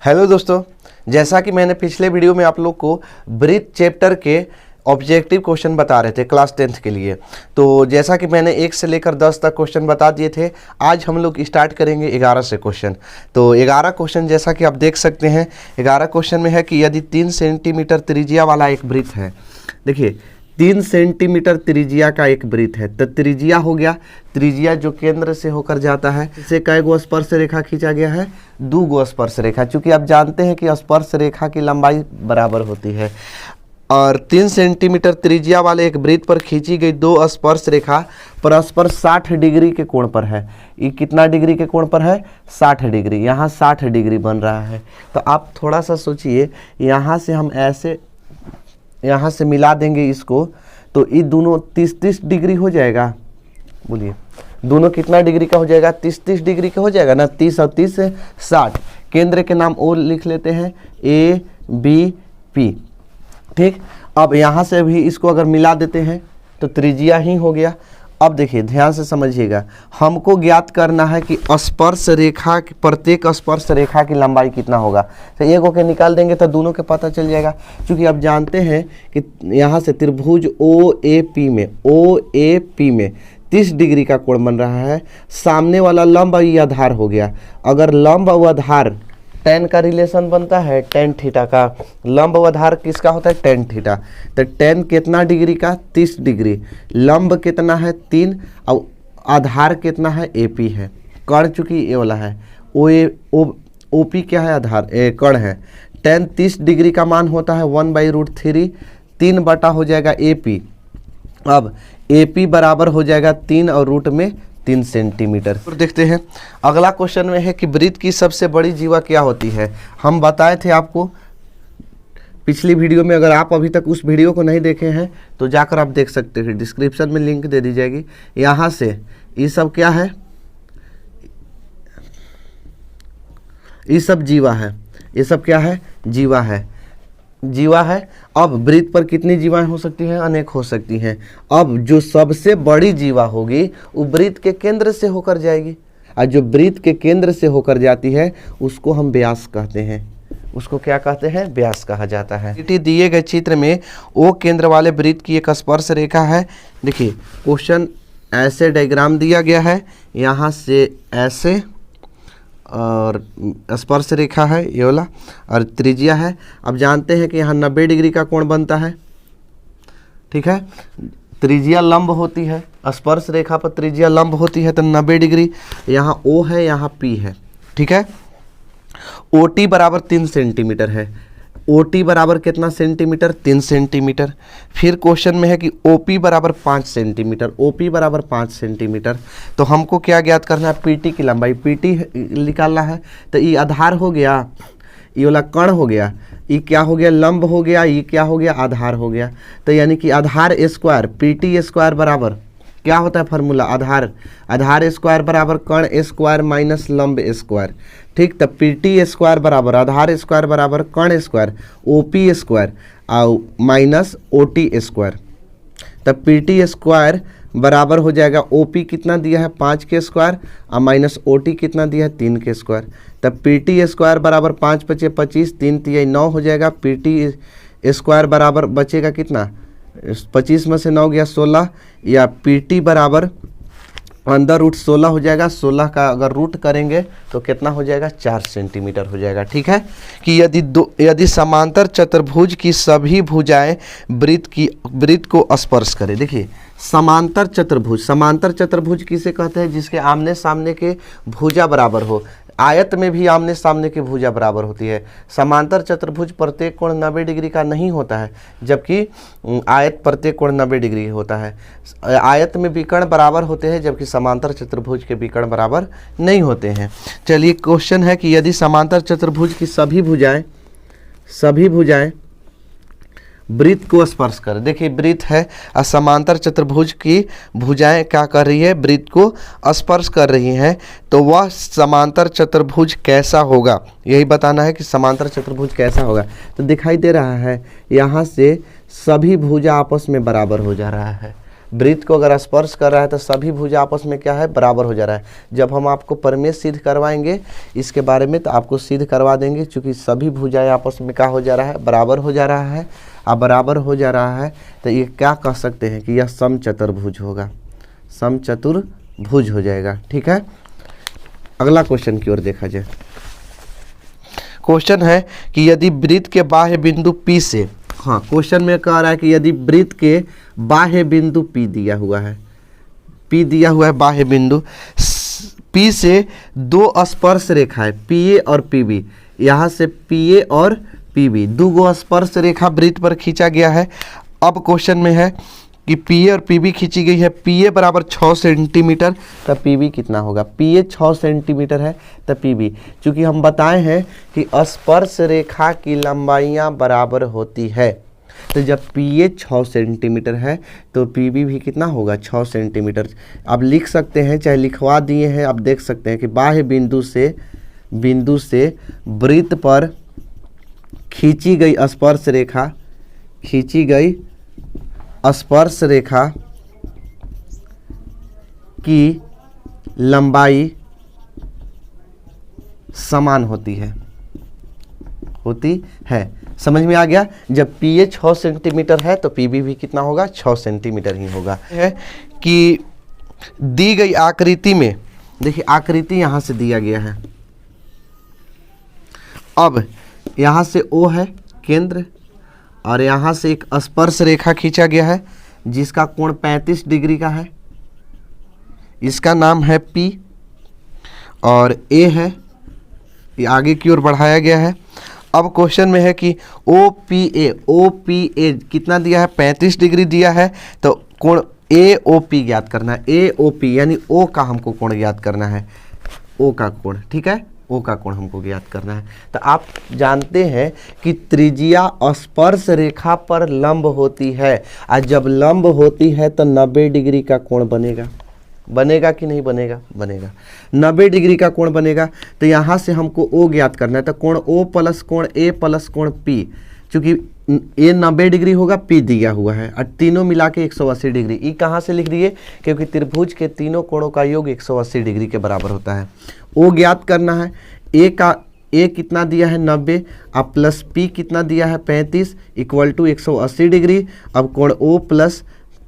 Hello दोस्तों, जैसा कि मैंने पिछले वीडियो में आप लोग को ब्रीथ चैप्टर के ऑब्जेक्टिव क्वेश्चन बता रहे थे क्लास 10th के लिए। तो जैसा कि मैंने 1 से लेकर 10 तक क्वेश्चन बता दिए थे, आज हम लोग स्टार्ट करेंगे 11 से क्वेश्चन। तो 11 क्वेश्चन जैसा कि आप देख सकते हैं, 11 क्वेश्चन में है कि यदि 3 सेंटीमीटर त्रिज्या वाला एक वृत्त है, देखिए 3 सेंटीमीटर त्रिज्या का एक वृत्त है, तो त्रिज्या हो गया, त्रिज्या जो केंद्र से होकर जाता है, इसे कै गो स्पर्श रेखा खींचा गया है, 2 गो स्पर्श रेखा। चूंकि आप जानते हैं कि स्पर्श रेखा की लंबाई बराबर होती है और 3 सेंटीमीटर त्रिज्या वाले एक वृत्त पर खींची गई 2 स्पर्श रेखा परस्पर 60 डिग्री के कोण पर है। ये कितना डिग्री के कोण पर है? 60 डिग्री। यहाँ 60 डिग्री बन रहा है। तो आप थोड़ा सा सोचिए, यहाँ से हम ऐसे यहाँ से मिला देंगे इसको, तो ये दोनों 30-30 डिग्री हो जाएगा। बोलिए दोनों कितना डिग्री का हो जाएगा? 30-30 डिग्री का हो जाएगा ना। 30 और 30 से 60। केंद्र के नाम ओ लिख लेते हैं, ए बी पी। ठीक, अब यहाँ से भी इसको अगर मिला देते हैं तो त्रिज्या ही हो गया। अब देखिए ध्यान से समझिएगा, हमको ज्ञात करना है कि स्पर्श रेखा, प्रत्येक स्पर्श रेखा की लंबाई कितना होगा। तो एक होके निकाल देंगे तो दोनों के पता चल जाएगा। क्योंकि आप जानते हैं कि यहाँ से त्रिभुज ओ ए पी में 30 डिग्री का कोण बन रहा है। सामने वाला लंब और आधार हो गया। अगर लंब और आधार tan का रिलेशन बनता है, tan थीटा का, लंब व आधार किसका होता है? tan theta. तो tan कितना डिग्री का? 30 डिग्री। लंब कितना है? 3 और आधार कितना है? AP है। कर्ण चूंकि ये वाला है, OP क्या है? आधार कर्ण है। tan 30 डिग्री का मान होता है 1/√3, 3 बटा हो जाएगा AP। अब AP बराबर हो जाएगा 3 और रूट में 3 सेंटीमीटर। तो देखते हैं अगला क्वेश्चन में है कि वृत्त की सबसे बड़ी जीवा क्या होती है। हम बताए थे आपको पिछली वीडियो में। अगर आप अभी तक उस वीडियो को नहीं देखे हैं तो जाकर आप देख सकते हैं, डिस्क्रिप्शन में लिंक दे दी जाएगी। यहाँ से ये सब क्या है? ये सब जीवा है। ये सब क्या है? जीवा है। जीवा है। अब वृत्त पर कितनी जीवाएं हो सकती हैं? अनेक हो सकती हैं। अब जो सबसे बड़ी जीवा होगी वो वृत्त के केंद्र से होकर जाएगी, और जो वृत्त के केंद्र से होकर जाती है उसको हम व्यास कहते हैं। उसको क्या कहते हैं? व्यास कहा जाता है। दिए गए चित्र में ओ केंद्र वाले वृत्त की एक स्पर्श रेखा है। देखिए क्वेश्चन ऐसे डायग्राम दिया गया है, यहाँ से ऐसे, और स्पर्श रेखा है ये वाला, और त्रिज्या है। अब जानते हैं कि यहाँ 90 डिग्री का कोण बनता है। ठीक है, त्रिज्या लंब होती है, स्पर्श रेखा पर त्रिज्या लंब होती है, तो 90 डिग्री। यहाँ O है, यहाँ P है। ठीक है, OT बराबर 3 सेंटीमीटर है। OT बराबर कितना सेंटीमीटर? 3 सेंटीमीटर। फिर क्वेश्चन में है कि OP बराबर 5 सेंटीमीटर, OP बराबर 5 सेंटीमीटर। तो हमको क्या ज्ञात करना है? PT की लंबाई, PT निकालना है। तो ये आधार हो गया, ये वाला कर्ण हो गया, ये क्या हो गया? लंब हो गया, ये क्या हो गया? आधार हो गया। तो यानी कि आधार स्क्वायर, PT स्क्वायर बराबर क्या होता है? फार्मूला आधार स्क्वायर बराबर कर्ण स्क्वायर माइनस लंब स्क्वायर। ठीक, तब PT स्क्वायर बराबर आधार स्क्वायर बराबर कर्ण स्क्वायर OP स्क्वायर और माइनस OT स्क्वायर। तब PT स्क्वायर बराबर हो जाएगा, OP कितना दिया है? 5 के स्क्वायर, और माइनस OT कितना दिया है? 3 के स्क्वायर। तब PT स्क्वायर बराबर 5 × 5 = 25, 3 × 3 = 9 हो जाएगा। PT स्क्वायर बराबर बचेगा कितना? 25 में से 9 गया 16, या PT बराबर अंदर रूट 16 हो जाएगा। 16 का अगर रूट करेंगे तो कितना हो जाएगा? 4 सेंटीमीटर हो जाएगा। ठीक है, कि यदि समांतर चतुर्भुज की सभी भुजाएं वृत्त को स्पर्श करें। देखिए समांतर चतुर्भुज किसे कहते हैं? जिसके आमने सामने के भुजा बराबर हो। आयत में भी आमने सामने की भुजा बराबर होती है। समांतर चतुर्भुज प्रत्येक कोण 90 डिग्री का नहीं होता है, जबकि आयत प्रत्येक कोण 90 डिग्री होता है। आयत में विकर्ण बराबर होते हैं, जबकि समांतर चतुर्भुज के विकर्ण बराबर नहीं होते हैं। चलिए क्वेश्चन है कि यदि समांतर चतुर्भुज की सभी भुजाएं वृत्त को स्पर्श कर। देखिए वृत्त है, समांतर चतुर्भुज की भुजाएं क्या कर रही है? वृत्त को स्पर्श कर रही हैं। तो वह समांतर चतुर्भुज कैसा होगा, यही बताना है कि समांतर चतुर्भुज कैसा होगा। तो दिखाई दे रहा है यहाँ से सभी भुजा आपस में बराबर हो जा रहा है। वृत्त को अगर स्पर्श कर रहा है तो सभी भुजा आपस में क्या है, बराबर हो जा रहा है। जब हम आपको प्रमेय सिद्ध करवाएंगे इसके बारे में तो आपको सिद्ध करवा देंगे, क्योंकि सभी भुजाएं आपस में क्या हो जा रहा है, बराबर हो जा रहा है। अब बराबर हो जा रहा है तो ये क्या कह सकते हैं कि यह समचतुर्भुज होगा, समचतुर्भुज हो जाएगा। ठीक है, अगला क्वेश्चन की ओर देखा जाए। क्वेश्चन है कि यदि वृत्त के बाह्य बिंदु P से, हाँ क्वेश्चन में कह रहा है कि यदि वृत्त के बाह्य बिंदु P दिया हुआ है, P दिया हुआ है बाह्य बिंदु, P से दो स्पर्श रेखाएं PA और PB, यहाँ से PA और PB दो स्पर्श रेखा वृत्त पर खींचा गया है। अब क्वेश्चन में है कि PA और PB खींची गई है, PA बराबर 6 सेंटीमीटर, तब PB कितना होगा। PA 6 सेंटीमीटर है तब PB, चूँकि हम बताए हैं कि स्पर्श रेखा की लंबाइयाँ बराबर होती है, तो जब PA 6 सेंटीमीटर है तो PB भी कितना होगा, 6 सेंटीमीटर। अब लिख सकते हैं, चाहे लिखवा दिए हैं, अब देख सकते हैं कि बाह्य बिंदु से वृत्त पर खींची गई स्पर्श रेखा की लंबाई समान होती है। समझ में आ गया। जब PA 6 सेंटीमीटर है तो PB भी कितना होगा, 6 सेंटीमीटर ही होगा। है कि दी गई आकृति में, देखिए आकृति यहां से दिया गया है, अब यहाँ से O है केंद्र और यहाँ से एक स्पर्श रेखा खींचा गया है जिसका कोण 35 डिग्री का है, इसका नाम है P और A है, ये आगे की ओर बढ़ाया गया है। अब क्वेश्चन में है कि OPA कितना दिया है, 35 डिग्री दिया है, तो कोण AOP ज्ञात करना है। AOP यानी O का हमको कोण ज्ञात करना है, O का कोण, ठीक है, O का कोण हमको ज्ञात करना है। तो आप जानते हैं कि त्रिज्या स्पर्श रेखा पर लंब होती है, और जब लंब होती है तो 90 डिग्री का कोण बनेगा कि नहीं बनेगा, 90 डिग्री का कोण बनेगा। तो यहाँ से हमको O ज्ञात करना है, तो कोण O प्लस कोण A प्लस कोण P, चूँकि A 90 डिग्री होगा, P दिया हुआ है, और तीनों मिला के 180 डिग्री। ई कहाँ से लिख दिए, क्योंकि त्रिभुज के तीनों कोणों का योग 180 डिग्री के बराबर होता है। O ज्ञात करना है, A कितना दिया है 90, अब प्लस P कितना दिया है 35 इक्वल टू 180 डिग्री। अब कोण O प्लस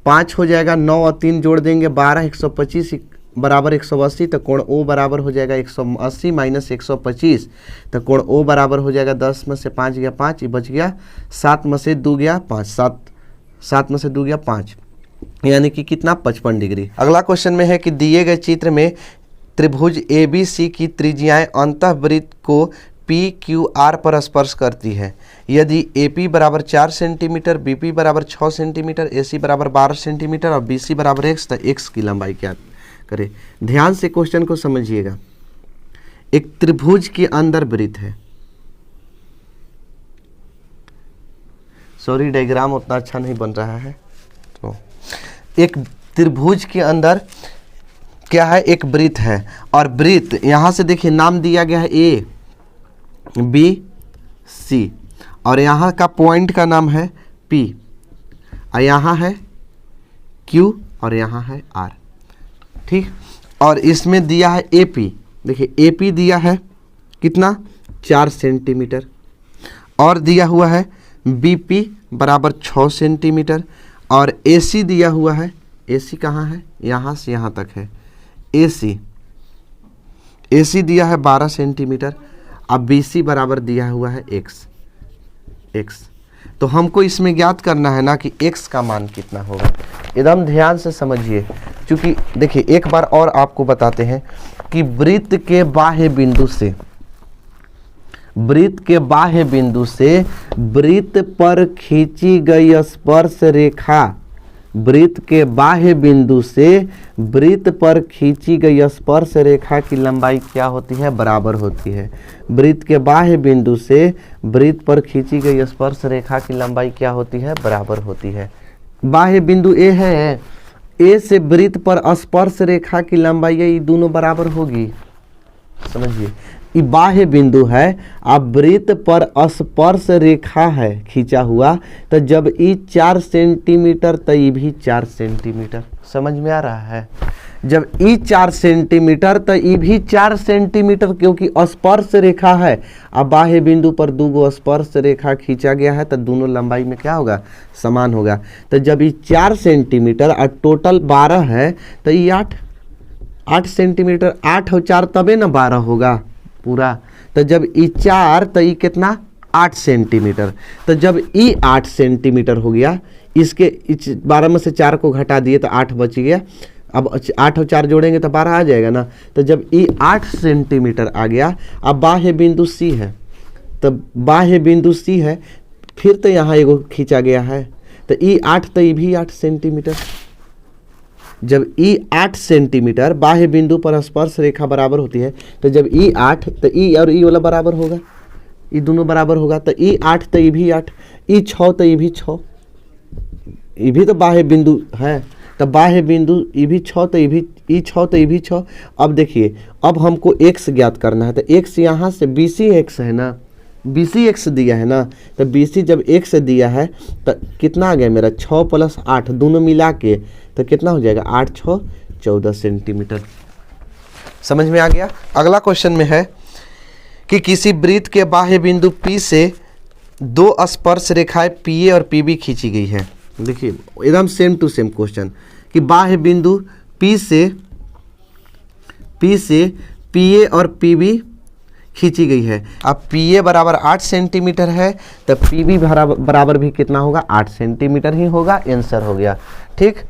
5 हो जाएगा, 9 और 3 जोड़ देंगे 12, 125 बराबर 180, तो कोण O बराबर हो जाएगा 180 माइनस 125, तो कोण O बराबर हो जाएगा 10 में से 5 गया 5, ये बच गया 7 में से 2 गया 5, 7 में से 2 गया 5, यानी कि कितना 55 डिग्री। अगला क्वेश्चन में है कि दिए गए चित्र में त्रिभुज ABC की त्रिज्याएं अंतःवृत्त को PQR पर स्पर्श करती है। यदि AP बराबर 4 सेंटीमीटर, BP बराबर 6 सेंटीमीटर, AC बराबर 12 सेंटीमीटर और BC बराबर x, तो x की लंबाई क्या करें। ध्यान से क्वेश्चन को समझिएगा। एक त्रिभुज के अंदर वृत्त है, सॉरी डायग्राम उतना अच्छा नहीं बन रहा है, तो एक त्रिभुज के अंदर क्या है, एक वृत्त है, और वृत्त यहाँ से देखिए नाम दिया गया है A B C, और यहाँ का पॉइंट का नाम है P, और यहाँ है Q और यहाँ है R, ठीक। और इसमें दिया है AP, देखिए AP दिया है कितना 4 सेंटीमीटर, और दिया हुआ है BP बराबर 6 सेंटीमीटर, और AC दिया हुआ है, AC कहाँ है, यहाँ से यहाँ तक है AC दिया है 12 सेंटीमीटर, अब BC बराबर दिया हुआ है x। तो हमको इसमें ज्ञात करना है ना कि x का मान कितना होगा। एकदम ध्यान से समझिए, क्योंकि देखिए एक बार और आपको बताते हैं कि वृत्त के बाह्य बिंदु से वृत्त पर खींची गई स्पर्श रेखा, वृत्त के बाह्य बिंदु से वृत्त पर खींची गई स्पर्श रेखा की लंबाई क्या होती है, बराबर होती है। वृत्त के बाह्य बिंदु से वृत्त पर खींची गई स्पर्श रेखा की लंबाई क्या होती है, बराबर होती है। बाह्य बिंदु A है, A से वृत्त पर स्पर्श रेखा की लंबाई ये दोनों बराबर होगी, समझिए। ये बाह्य बिंदु है, अब वृत्त पर स्पर्श रेखा है खींचा हुआ, तो जब ई 4 सेंटीमीटर तो ये भी 4 सेंटीमीटर। समझ में आ रहा है? जब ई 4 सेंटीमीटर तो ये भी 4 सेंटीमीटर, क्योंकि स्पर्श रेखा है। अब बाह्य बिंदु पर 2 स्पर्श रेखा खींचा गया है तो दोनों लंबाई में क्या होगा? समान होगा। तो जब ये 4 सेंटीमीटर और टोटल 12 है तो ये 8 सेंटीमीटर, 8 और 4 तबे ना 12 होगा पूरा। तो जब ई 4 तो ये कितना? 8 सेंटीमीटर। तो जब ई 8 सेंटीमीटर हो गया, इसके 12 में से 4 को घटा दिए तो 8 बच गया। अब 8 और 4 जोड़ेंगे तो 12 आ जाएगा ना। तो जब ई 8 सेंटीमीटर आ गया, अब बाह्य बिंदु सी है, तो बाह्य बिंदु सी है, फिर तो यहाँ एगो खींचा गया है, तो ई 8 तो ये भी 8 सेंटीमीटर। जब ई 8 सेंटीमीटर बाह्य बिंदु पर स्पर्श रेखा बराबर होती है, तो जब ई 8 तो ई और ई वाला बराबर होगा, ये दोनों बराबर होगा। तो ई 8 तो ये भी 8, ई 6 तो ये भी 6, ये भी तो बाह्य बिंदु है। तो बाह्य बिंदु ये भी 6 तो ये भी, ई 6 तो ये भी 6। अब देखिए, अब हमको x ज्ञात करना है, तो x यहाँ से BC x है ना, BC x दिया है ना, तो BC जब x दिया है तो कितना आ गया मेरा? 6 + 8 दोनों मिला के तो कितना हो जाएगा? 8 6 14 सेंटीमीटर। समझ में आ गया? अगला क्वेश्चन में है कि किसी वृत्त के बाह्य बिंदु P से 2 स्पर्श रेखाएं PA और PB खींची गई है। देखिए एकदम सेम टू सेम क्वेश्चन कि बाह्य बिंदु P से PA और PB खींची गई है। अब PA बराबर 8 सेंटीमीटर है तो PB बराबर भी कितना होगा? 8 सेंटीमीटर ही होगा। आंसर हो गया। ठीक।